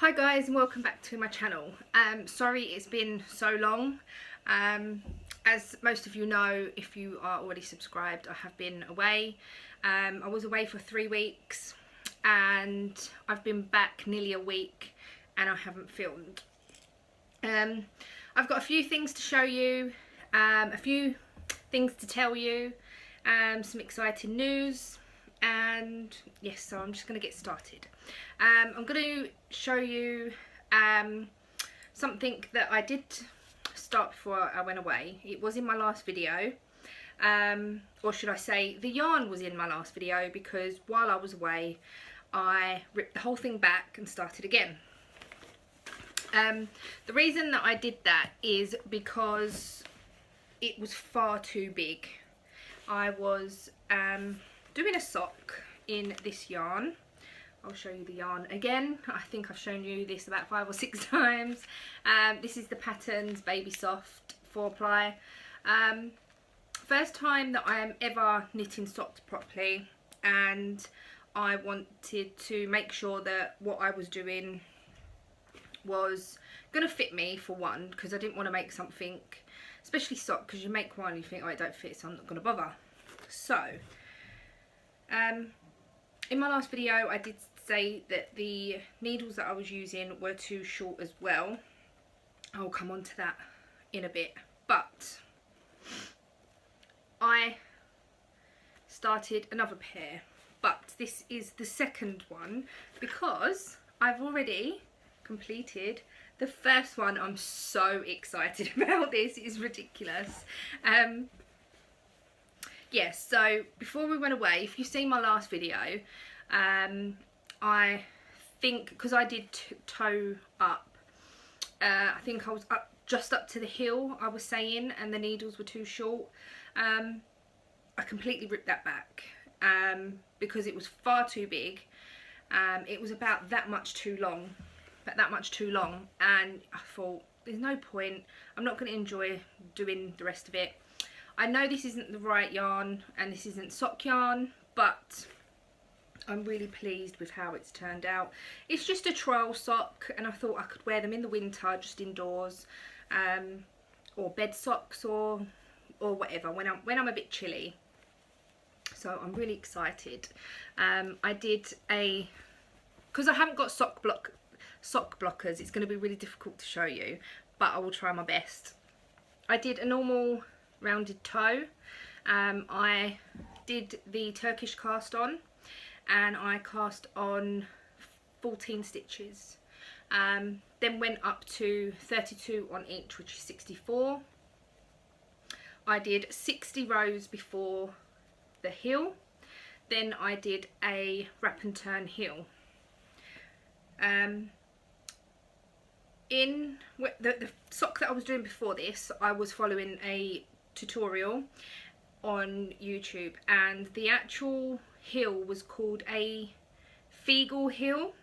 Hi guys, and welcome back to my channel. Sorry it's been so long. As most of you know, if you are already subscribed, I have been away. I was away for 3 weeks and I've been back nearly a week and I haven't filmed. I've got a few things to show you, a few things to tell you, some exciting news, and yes, so I'm just going to get started. I'm going to show you something that I did start before I went away. It was in my last video, or should I say the yarn was in my last video, because while I was away I ripped the whole thing back and started again. The reason that I did that is because it was far too big. I was doing a sock in this yarn. I'll show you the yarn again. I think I've shown you this about 5 or 6 times. This is the Patterns Baby Soft 4-ply. First time that I am ever knitting socks properly, and I wanted to make sure that what I was doing was going to fit me, for one, because I didn't want to make something, especially sock, because you make one and you think, oh, it don't fit, so I'm not going to bother. So in my last video I did say that the needles that I was using were too short as well. I'll come on to that in a bit, but I started another pair, but this is the second one because I've already completed the first one. I'm so excited about this, it is ridiculous. Yes, so before we went away, if you've seen my last video, I think, because I did toe up, I think I was just up to the heel, I was saying, and the needles were too short. I completely ripped that back because it was far too big. It was about that much too long, and I thought, there's no point, I'm not going to enjoy doing the rest of it. I know this isn't the right yarn and this isn't sock yarn, but I'm really pleased with how it's turned out. It's just a trial sock, and I thought I could wear them in the winter, just indoors, or bed socks, or whatever, when I'm a bit chilly. So I'm really excited. I did because I haven't got sock blockers, it's going to be really difficult to show you, but I will try my best. I did a normal rounded toe. I did the Turkish cast on, and I cast on 14 stitches, then went up to 32 on each, which is 64. I did 60 rows before the heel, then I did a wrap and turn heel. In the sock that I was doing before this, I was following a tutorial on YouTube, and the actual heel was called a Feagle heel,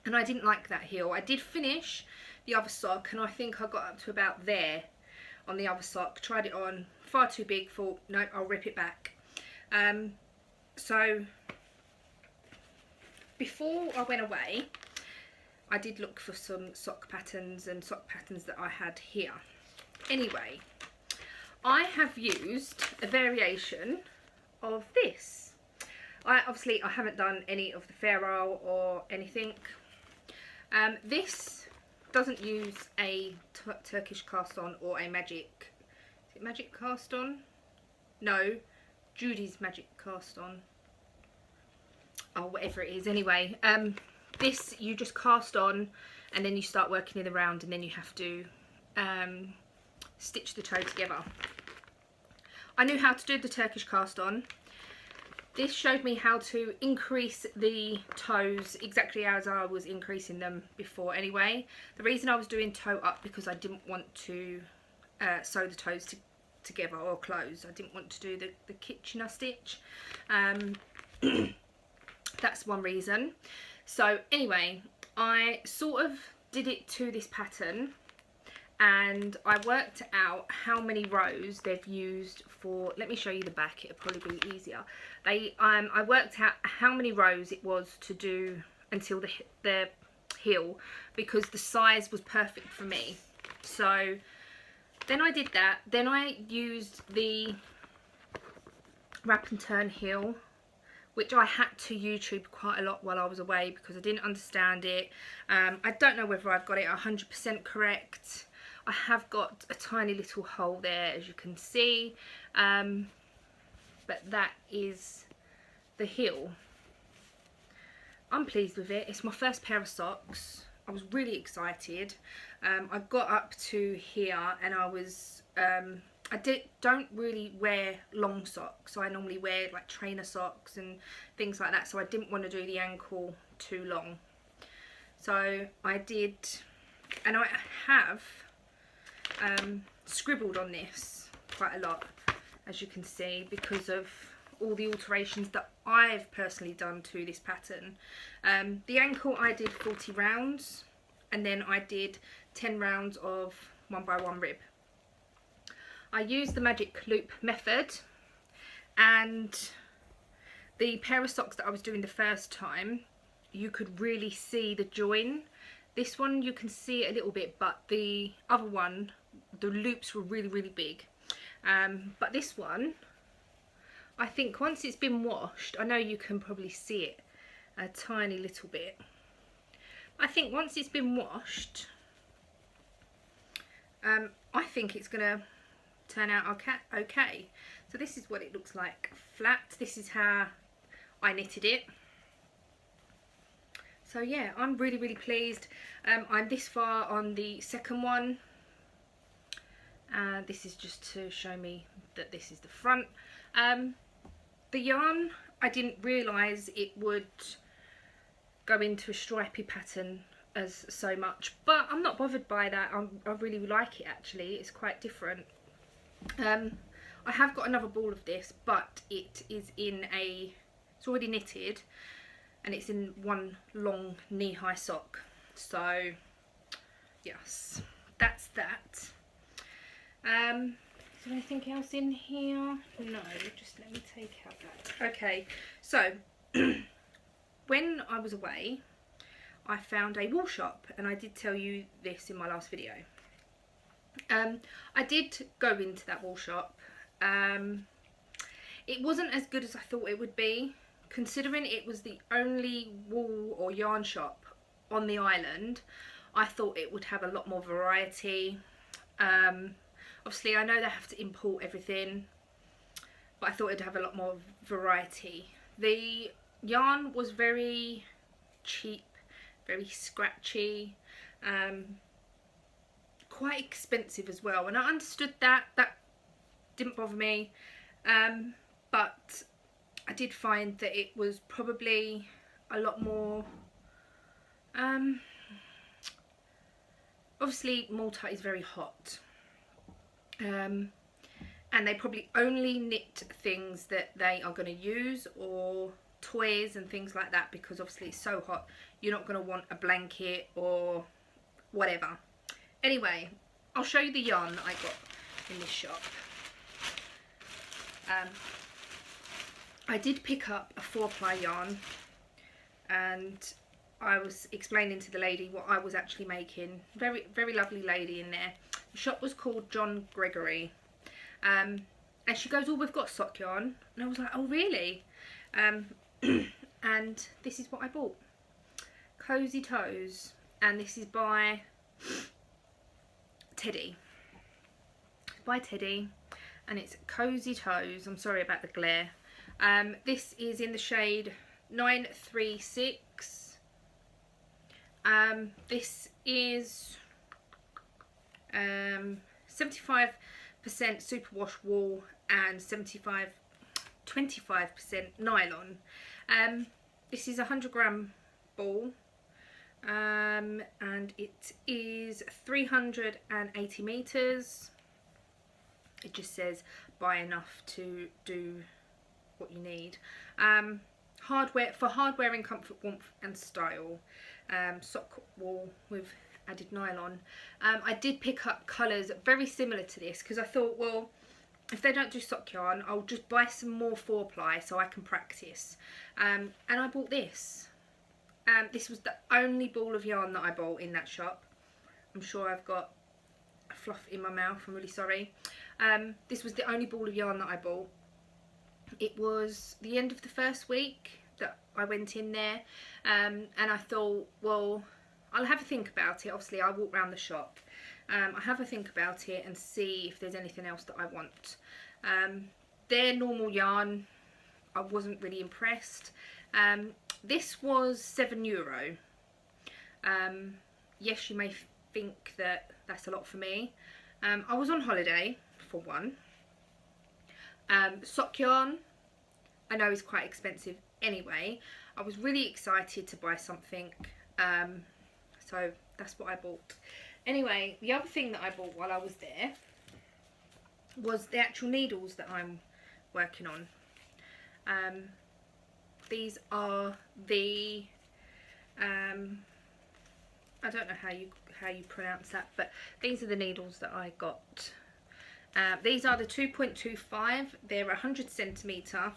and I didn't like that heel. I did finish the other sock, and I think I got up to about there on the other sock, tried it on, far too big, thought no, I'll rip it back. So before I went away I did look for some sock patterns and sock patterns that I had here. Anyway, I have used a variation of this. Obviously I haven't done any of the Pharaoh or anything. This doesn't use a Turkish cast on or a magic, is it magic cast on? No, Judy's magic cast on, or whatever it is. Anyway, this you just cast on and then you start working it around, and then you have to stitch the toe together. I knew how to do the Turkish cast on. This showed me how to increase the toes exactly as I was increasing them before anyway. The reason I was doing toe up because I didn't want to sew the toes together or close. I didn't want to do the Kitchener stitch. That's one reason. So anyway, I sort of did it to this pattern, and I worked out how many rows they've used for, let me show you the back, it'll probably be easier. I worked out how many rows it was to do until the heel because the size was perfect for me. So then I did that. Then I used the wrap and turn heel, which I had to YouTube quite a lot while I was away because I didn't understand it. I don't know whether I've got it 100% correct. I have got a tiny little hole there, as you can see, but that is the heel. I'm pleased with it. It's my first pair of socks. I was really excited. I got up to here and I was don't really wear long socks, so I normally wear like trainer socks and things like that, so I didn't want to do the ankle too long. So I did, and I have scribbled on this quite a lot, as you can see, because of all the alterations that I've personally done to this pattern. The ankle I did 40 rounds, and then I did 10 rounds of 1x1 rib. I used the magic loop method, and the pair of socks that I was doing the first time, you could really see the join. This one you can see it a little bit, but the other one, the loops were really, really big. But this one, I think once it's been washed, I know you can probably see it a tiny little bit. I think once it's been washed, I think it's gonna turn out okay. So this is what it looks like flat. This is how I knitted it. So yeah, I'm really, really pleased. I'm this far on the second one. This is just to show me that this is the front. The yarn, I didn't realise it would go into a stripy pattern as so much, but I'm not bothered by that. I really like it actually. It's quite different. I have got another ball of this, but it is in it's already knitted, and it's in one long knee-high sock. So yes, that's that. Is there anything else in here? No, just let me take out that. Okay, so when I was away, I found a wool shop, and I did tell you this in my last video. I did go into that wool shop. It wasn't as good as I thought it would be, considering it was the only wool or yarn shop on the island. I thought it would have a lot more variety. Obviously I know they have to import everything, but I thought it'd have a lot more variety. The yarn was very cheap, very scratchy, quite expensive as well, and I understood that. That didn't bother me, but I did find that it was probably a lot more, obviously Malta is very hot, and they probably only knit things that they are going to use, or toys and things like that, because obviously it's so hot, you're not going to want a blanket or whatever. Anyway, I'll show you the yarn that I got in this shop. I did pick up a 4-ply yarn, and I was explaining to the lady what I was actually making. Very, very lovely lady in there. The shop was called John Gregory, and she goes, "Oh, we've got sock yarn," and I was like, "Oh, really?" And this is what I bought. Cozy Toes, and this is by Teddy. It's by Teddy, and it's Cozy Toes. I'm sorry about the glare. This is in the shade 936. This is 75% superwash wool and 25% nylon. This is a 100-gram ball, and it is 380 meters. It just says buy enough to do what you need. Hardware for hard wearing, comfort, warmth and style. Sock wool with added nylon. I did pick up colours very similar to this because I thought, well, if they don't do sock yarn, I'll just buy some more 4-ply so I can practice. And I bought this. This was the only ball of yarn that I bought in that shop. I'm sure I've got fluff in my mouth, I'm really sorry. This was the only ball of yarn that I bought. It was the end of the first week that I went in there, and I thought, well, I'll have a think about it. Obviously I walk around the shop, I'll have a think about it and see if there's anything else that I want. Their normal yarn, I wasn't really impressed. This was €7. Yes, you may think that that's a lot for me. I was on holiday for one. Sock yarn, I know is quite expensive anyway. I was really excited to buy something, so that's what I bought. Anyway, the other thing that I bought while I was there was the actual needles that I'm working on. These are the I don't know how you pronounce that, but these are the needles that I got. These are the 2.25. They're 100 centimetre.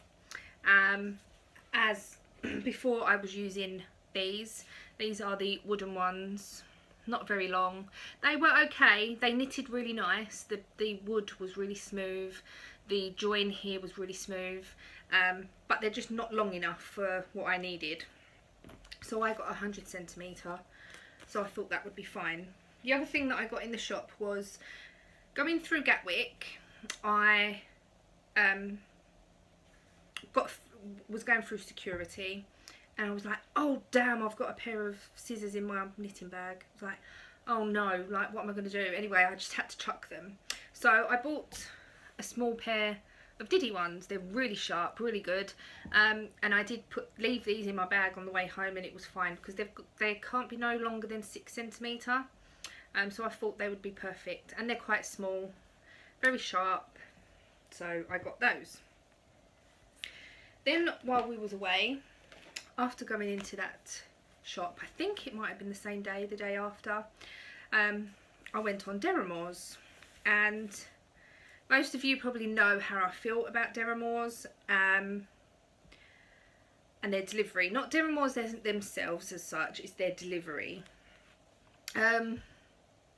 As before, I was using these. These are the wooden ones. Not very long. They were okay. They knitted really nice. The wood was really smooth. The join here was really smooth. But they're just not long enough for what I needed. So I got 100 centimetre. So I thought that would be fine. The other thing that I got in the shop was going through Gatwick. I was going through security, and I was like, oh damn, I've got a pair of scissors in my knitting bag. I was like, oh no, like what am I going to do? Anyway, I just had to chuck them. So I bought a small pair of Diddy ones. They're really sharp, really good, and I did leave these in my bag on the way home, and it was fine because they can't be no longer than 6 centimetre. So I thought they would be perfect, and they're quite small, very sharp, so I got those. Then while we was away, after going into that shop, I think it might have been the same day, the day after, I went on Deramores, and most of you probably know how I feel about Deramores and their delivery. Not Deramores themselves as such, it's their delivery.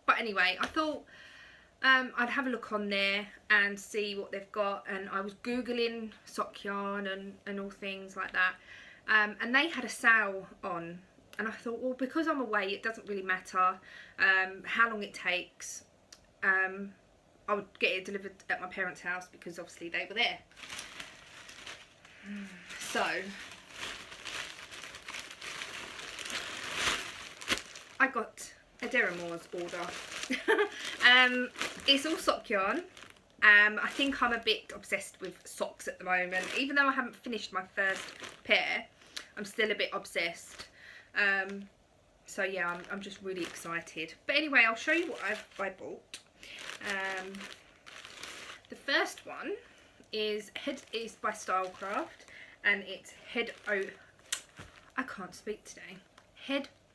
But anyway, I thought I'd have a look on there and see what they've got, and I was googling sock yarn and all things like that, and they had a sale on, and I thought, well, because I'm away, it doesn't really matter how long it takes. I would get it delivered at my parents' house because obviously they were there. So I got a Deramores order. It's all sock yarn. I think I'm a bit obsessed with socks at the moment. Even though I haven't finished my first pair, I'm still a bit obsessed. So yeah, I'm just really excited. But anyway, I'll show you what I bought. The first one is by Stylecraft, and it's Head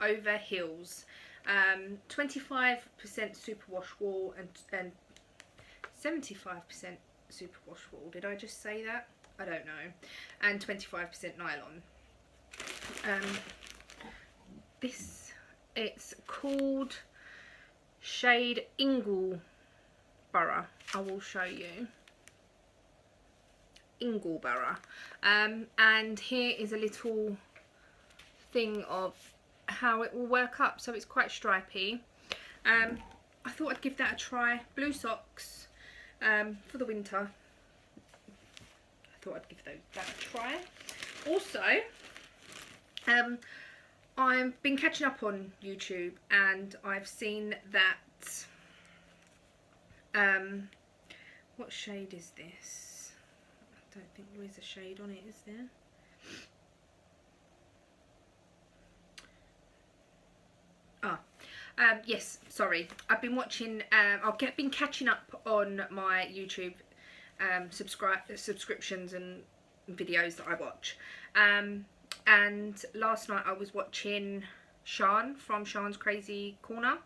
Over Heels. 25% superwash wool and 75% superwash wool. Did I just say that? I don't know. And 25% nylon. It's called shade Ingleborough. I will show you. Ingleborough. And here is a little thing of how it will work up, so it's quite stripy. I thought I'd give that a try. Blue socks for the winter. I thought I'd give that a try. Also, I've been catching up on YouTube, and I've seen that what shade is this? I don't think there is a shade on it, is there? Yes, sorry. I've been watching, I've been catching up on my YouTube subscriptions and videos that I watch. And last night I was watching Sian from Sian's Crazy Corner.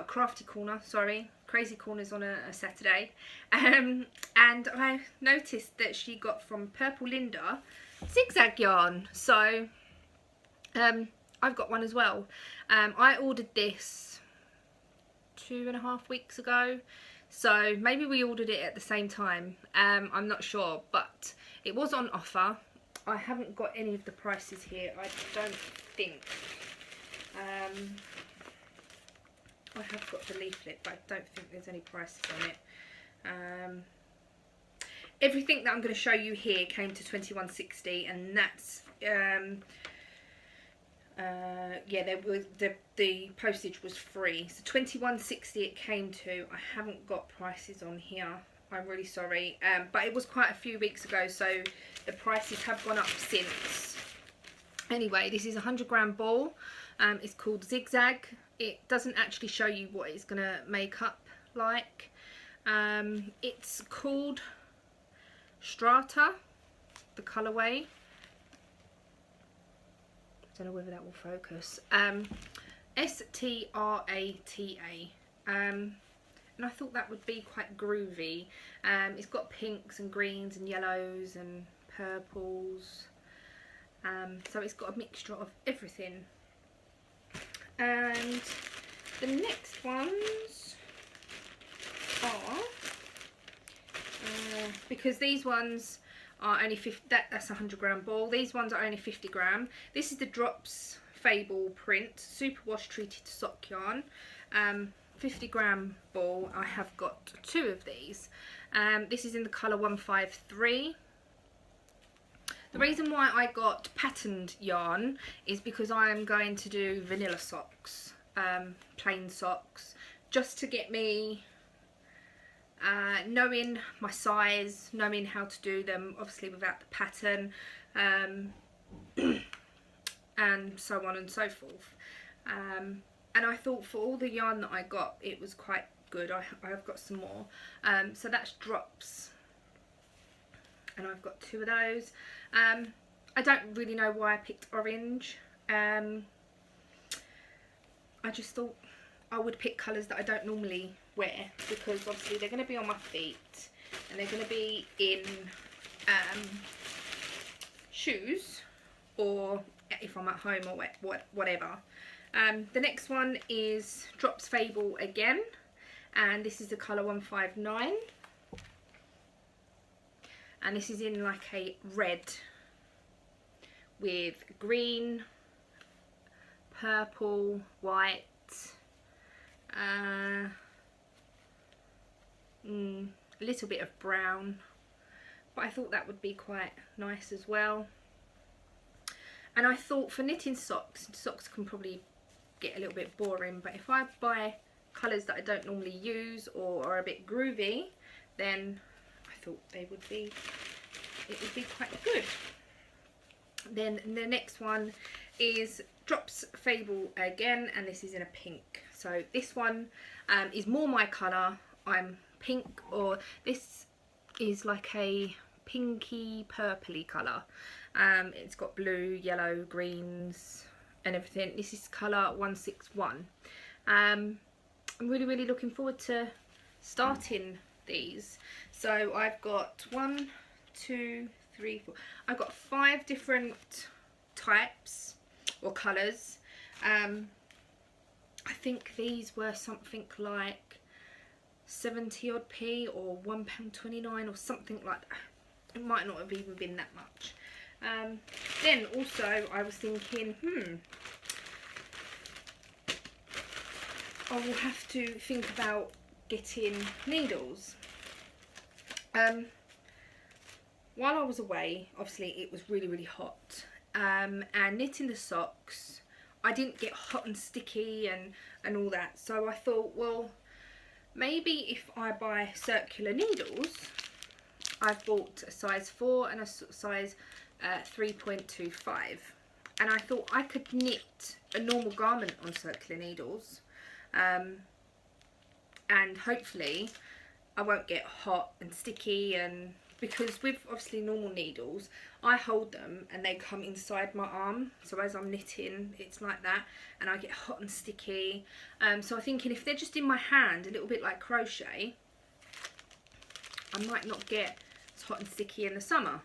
Crafty Corner, sorry. Crazy Corner's on a Saturday. And I noticed that she got from Purple Linda zigzag yarn. So I've got one as well. I ordered this 2.5 weeks ago, so maybe we ordered it at the same time. I'm not sure, but it was on offer. I haven't got any of the prices here, I don't think. I have got the leaflet, but I don't think there's any prices on it. Everything that I'm going to show you here came to $21.60, and that's yeah, there was the postage was free, so $21.60 it came to. I haven't got prices on here, I'm really sorry, but it was quite a few weeks ago, so the prices have gone up since. Anyway, this is a 100-gram ball. It's called Zigzag. It doesn't actually show you what it's gonna make up like. It's called Strata, the colourway. I don't know whether that will focus. S-T-R-A-T-A. And I thought that would be quite groovy. It's got pinks and greens and yellows and purples. So it's got a mixture of everything. And the next ones are, because these ones are only 50, that's a 100-gram ball. These ones are only 50 gram. This is the Drops Fable print, superwash treated sock yarn. 50-gram ball. I have got 2 of these. This is in the colour 153. The reason why I got patterned yarn is because I am going to do vanilla socks, plain socks, just to get me knowing my size, knowing how to do them, obviously without the pattern, and so on and so forth. And I thought for all the yarn that I got, it was quite good. I have got some more. So that's Drops, and I've got 2 of those. I don't really know why I picked orange. I just thought I would pick colours that I don't normally wear, because obviously they're going to be on my feet and they're going to be in shoes, or if I'm at home or whatever. The next one is Drops Fable again, and this is the colour 159, and this is in like a red with green, purple, white, a little bit of brown, but I thought that would be quite nice as well. And I thought for knitting socks can probably get a little bit boring, but if I buy colours that I don't normally use or are a bit groovy, then I thought it would be quite good. Then the next one is Drops Fable again, and this is in a pink. So this one is more my colour. I'm pink, or this is like a pinky purpley colour. It's got blue, yellow, greens and everything. This is colour 161. I'm really looking forward to starting these. So I've got 1, 2, 3, 4. I've got 5 different types or colours. I think these were something like 70 odd p or £1.29 or something like that. It might not have even been that much. Then also I was thinking, I will have to think about getting needles. While I was away, obviously it was really hot, and knitting the socks, I didn't get hot and sticky and all that, so I thought, well, maybe if I buy circular needles. I've bought a size 4 and a size 3.25, and I thought I could knit a normal garment on circular needles, and hopefully I won't get hot and sticky, and because with obviously normal needles I hold them and they come inside my arm, so as I'm knitting it's like that, and I get hot and sticky. So I'm thinking if they're just in my hand, a little bit like crochet, I might not get hot and sticky in the summer.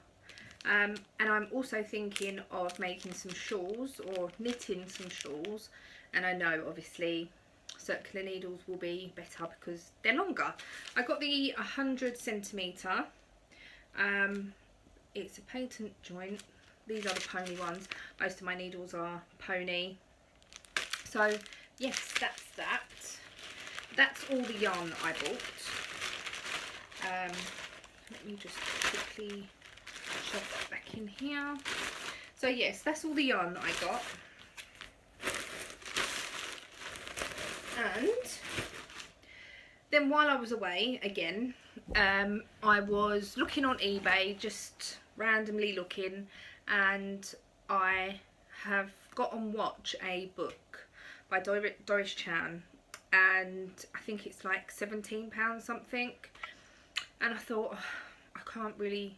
And I'm also thinking of making some shawls or knitting some shawls, and I know obviously circular needles will be better because they're longer. I got the 100cm. It's a patent joint. These are the pony ones. Most of my needles are pony. So yes, that's that. That's all the yarn that I bought. Let me just quickly shove that back in here. So yes, that's all the yarn that I got. And then while I was away again, I was looking on eBay, just randomly looking, and I have got on watch a book by Doris Chan, and I think it's like £17 something, and I thought, oh, I can't really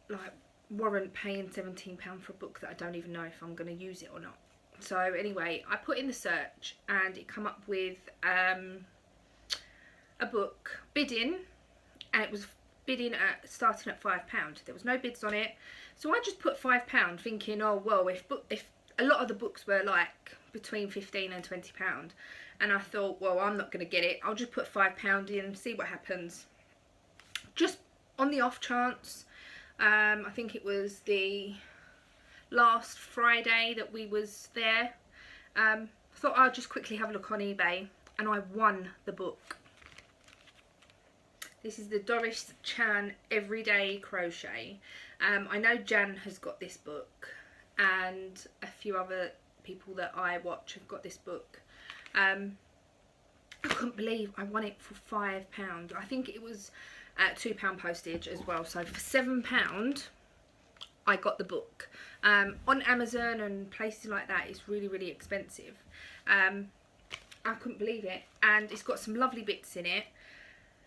like warrant paying £17 for a book that I don't even know if I'm going to use it or not. So anyway, I put in the search and it come up with a book bidding, and it was bidding at starting at £5. There was no bids on it, so I just put £5, thinking, oh well, if a lot of the books were like between £15 and £20, and I thought, well, I'm not going to get it, I'll just put £5 in and see what happens, just on the off chance. I think it was the last Friday that we was there. I thought I'd just quickly have a look on eBay, and I won the book. This is the Doris Chan Everyday Crochet. I know Jan has got this book, and a few other people that I watch have got this book. I couldn't believe I won it for £5. I think it was at £2 postage as well, so for £7 I got the book. On Amazon and places like that it's really expensive. I couldn't believe it, and it's got some lovely bits in it.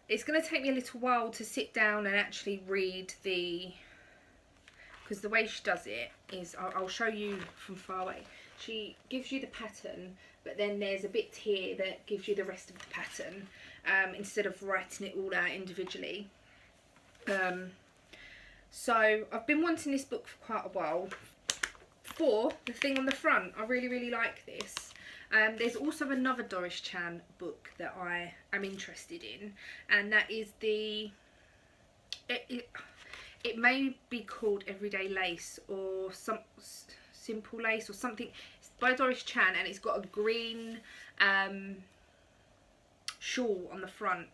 It's going to take me a little while to sit down and actually read because the way she does it is, I'll show you from far away. She gives you the pattern, but then there's a bit here that gives you the rest of the pattern, instead of writing it all out individually. So I've been wanting this book for quite a while. For the thing on the front, I really like this. There's also another Doris Chan book that I am interested in, and that is the it may be called Everyday Lace or some Simple Lace or something. It's by Doris Chan, and it's got a green shawl on the front.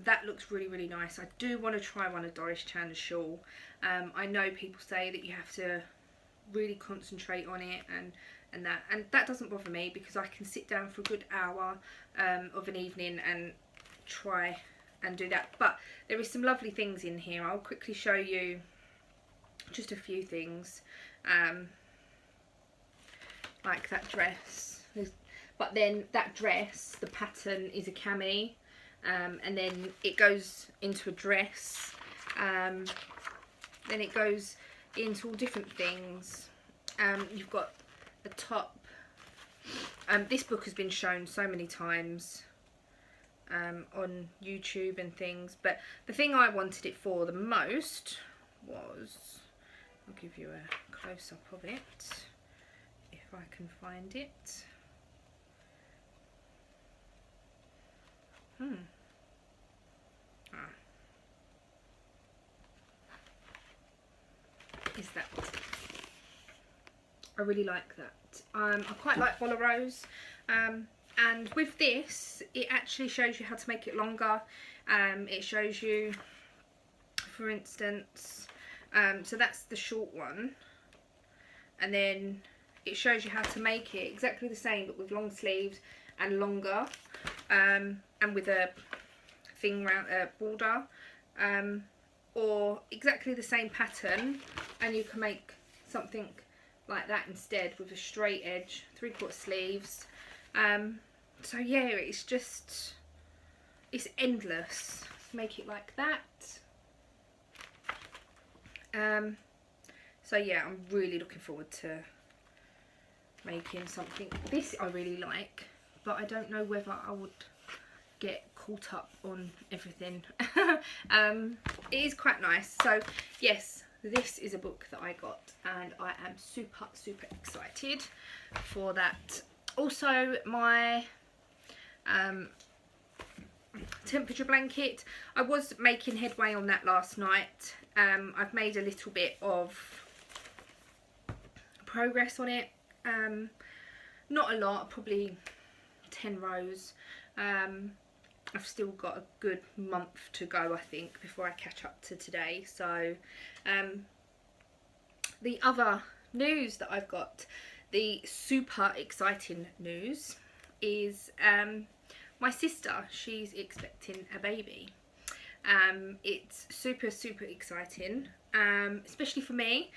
That looks really nice. I do want to try one of Doris Chan's shawl. I know people say that you have to really concentrate on it and that doesn't bother me, because I can sit down for a good hour of an evening and try and do that. But there is some lovely things in here. I'll quickly show you just a few things, like that dress. But then that dress, the pattern is a cami, and then it goes into a dress, then it goes into all different things. You've got a top. This book has been shown so many times on YouTube and things, but the thing I wanted it for the most was, I'll give you a close-up of it if I can find it. Is that? I really like that. I quite like boleros, and with this it actually shows you how to make it longer. It shows you, for instance, so that's the short one, and then it shows you how to make it exactly the same but with long sleeves and longer, and with a thing round border, or exactly the same pattern and you can make something like that instead with a straight edge, 3/4 sleeves. So yeah, it's endless. Make it like that. So yeah, I'm really looking forward to making something. This I really like, but I don't know whether I would get caught up on everything. It is quite nice. So yes, this is a book that I got, and I am super excited for that. Also, my temperature blanket, I was making headway on that last night. I've made a little bit of progress on it, not a lot, probably 10 rows. I've still got a good month to go, I think, before I catch up to today. So the other news that I've got, the super exciting news, is my sister, she's expecting a baby. It's super exciting, especially for me,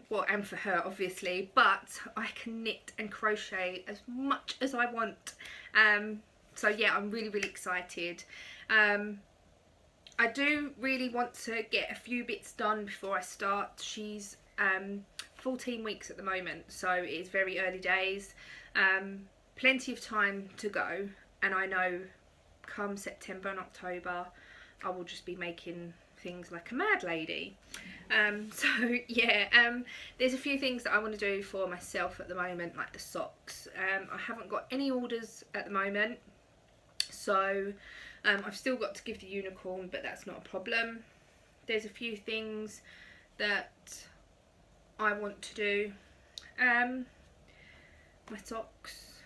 well, and for her obviously, but I can knit and crochet as much as I want. So yeah, I'm really excited. I do really want to get a few bits done before I start. She's 14 weeks at the moment, so it is very early days. Plenty of time to go, and I know come September and October I will just be making things like a mad lady. So yeah, there's a few things that I want to do for myself at the moment, like the socks. I haven't got any orders at the moment, so I've still got to give the unicorn, but that's not a problem. There's a few things that I want to do. My socks,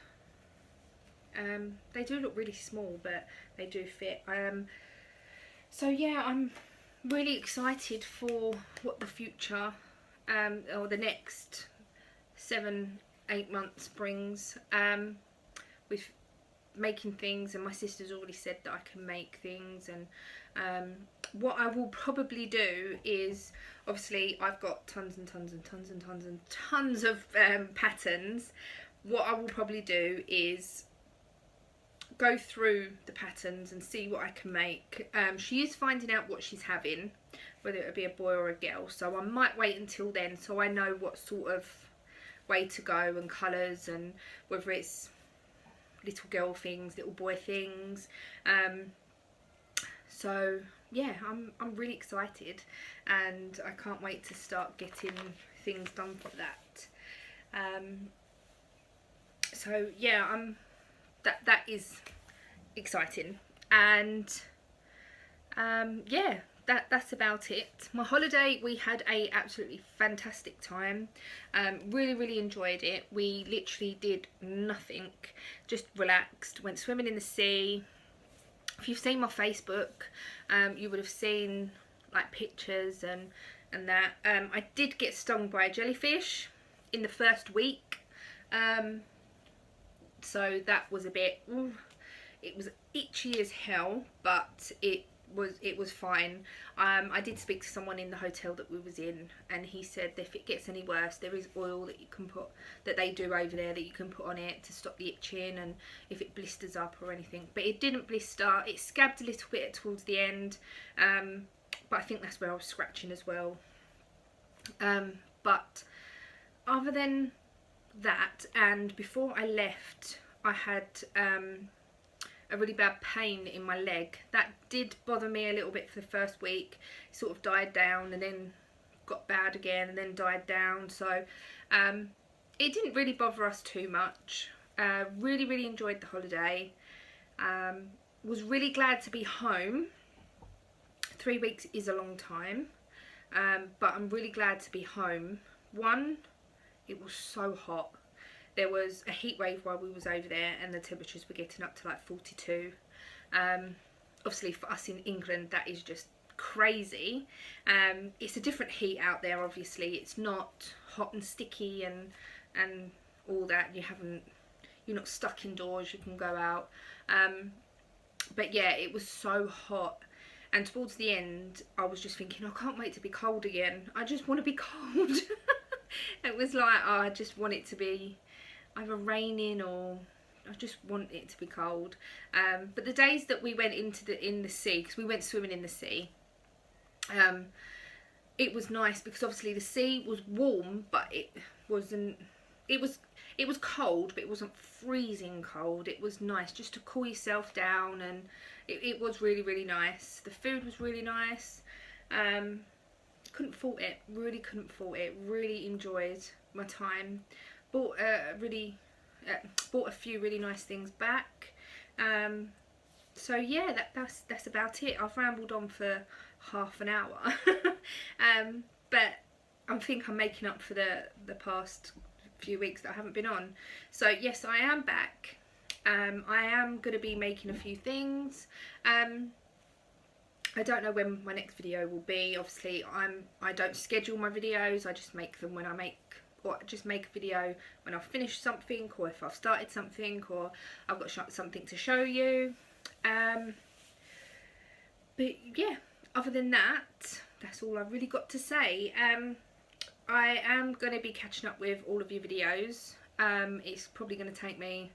they do look really small, but they do fit. So yeah, I'm really excited for what the future, or the next 7-8 months brings, with making things. And my sister's already said that I can make things. And what I will probably do is, obviously I've got tons of patterns. What I will probably do is go through the patterns and see what I can make. She is finding out what she's having, whether it be a boy or a girl, so I might wait until then so I know what sort of way to go and colours, and whether it's little girl things, little boy things. So yeah, I'm really excited, and I can't wait to start getting things done for that. So yeah, that is exciting. And yeah, that's about it. My holiday, we had a absolutely fantastic time. Really enjoyed it. We literally did nothing, just relaxed, went swimming in the sea. If you've seen my Facebook, you would have seen like pictures and that. I did get stung by a jellyfish in the first week, so that was a bit, it was itchy as hell, but it was fine. I did speak to someone in the hotel that we was in, and he said that if it gets any worse, there is oil that you can put, that they do over there, that you can put on it to stop the itching, and if it blisters up or anything. But it didn't blister. It scabbed a little bit towards the end, but I think that's where I was scratching as well. But other than that, and before I left, I had a really bad pain in my leg. That did bother me a little bit for the first week. It sort of died down and then got bad again and then died down. So it didn't really bother us too much. Really enjoyed the holiday. Was really glad to be home. 3 weeks is a long time, but I'm really glad to be home. One, it was so hot. There was a heat wave while we was over there, and the temperatures were getting up to like 42. Obviously for us in England, that is just crazy. It's a different heat out there, obviously. It's not hot and sticky and all that. You're not stuck indoors, you can go out. But yeah, it was so hot. And towards the end, I was just thinking, I can't wait to be cold again. I just want to be cold. It was like, oh, I just want it to be either raining, or I just want it to be cold. But the days that we went in the sea, because we went swimming in the sea, it was nice because obviously the sea was warm, but it wasn't it was cold, but it wasn't freezing cold. It was nice just to cool yourself down, and it was really, really nice. The food was really nice. Couldn't fault it. Really couldn't fault it. Really enjoyed my time. Bought a few really nice things back. So yeah, that's about it. I've rambled on for half an hour. But I think I'm making up for the past few weeks that I haven't been on. So yes, I am back. I am going to be making a few things. I don't know when my next video will be. Obviously, I don't schedule my videos. I just make them when I make, or just make a video when I've finished something, or if I've started something, or I've got something to show you. But yeah, other than that, that's all I've really got to say. I am going to be catching up with all of your videos. It's probably going to take me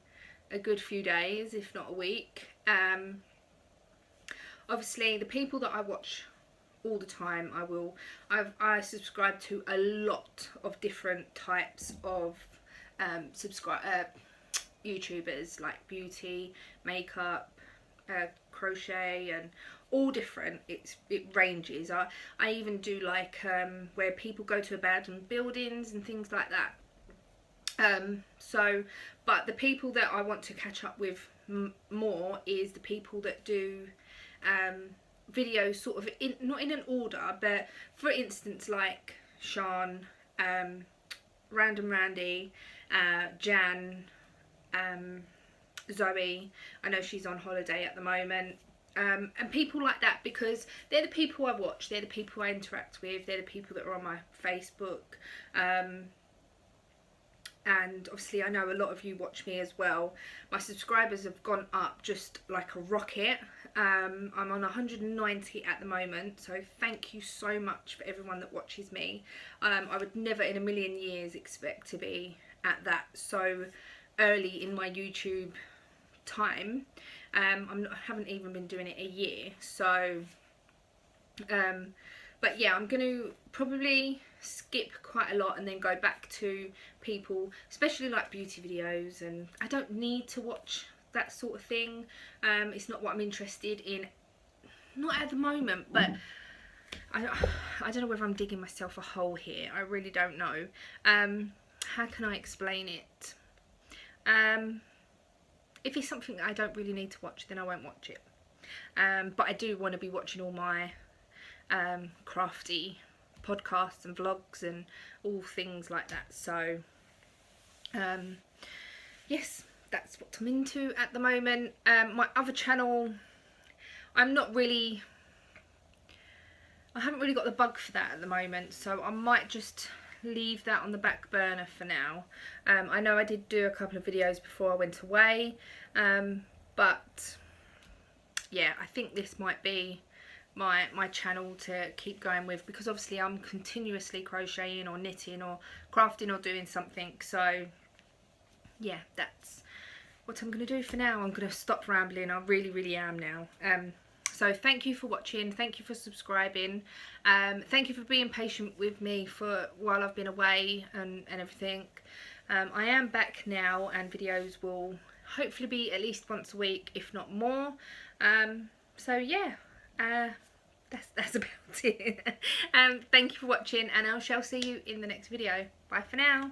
a good few days, if not a week. Obviously, the people that I watch all the time, I subscribe to a lot of different types of YouTubers, like beauty, makeup, crochet, and all different. It ranges. I even do like where people go to abandoned buildings and things like that. But the people that I want to catch up with more is the people that do videos sort of not in an order, but for instance, like Sean, Random Randy, Jan, Zoe. I know she's on holiday at the moment. And people like that, because they're the people I watch, they're the people I interact with, they're the people that are on my Facebook. And obviously I know a lot of you watch me as well. My subscribers have gone up just like a rocket. I'm on 190 at the moment, so thank you so much for everyone that watches me. I would never in a million years expect to be at that so early in my YouTube time. I haven't even been doing it a year, so but yeah, I'm going to probably skip quite a lot and then go back to people, especially like beauty videos, and I don't need to watch that sort of thing. It's not what I'm interested in, not at the moment, but I don't know whether I'm digging myself a hole here. I really don't know. How can I explain it? If it's something that I don't really need to watch, then I won't watch it. But I do want to be watching all my crafty podcasts and vlogs and all things like that. So yes, that's what I'm into at the moment. My other channel, I haven't really got the bug for that at the moment, so I might just leave that on the back burner for now. I know I did do a couple of videos before I went away, but yeah, I think this might be my channel to keep going with, because obviously I'm continuously crocheting or knitting or crafting or doing something. So yeah, that's what I'm going to do for now. I'm going to stop rambling. I really am now. So thank you for watching, thank you for subscribing, thank you for being patient with me for while I've been away and everything. I am back now, and videos will hopefully be at least once a week, if not more. So yeah, that's about it. Thank you for watching, and I shall see you in the next video. Bye for now.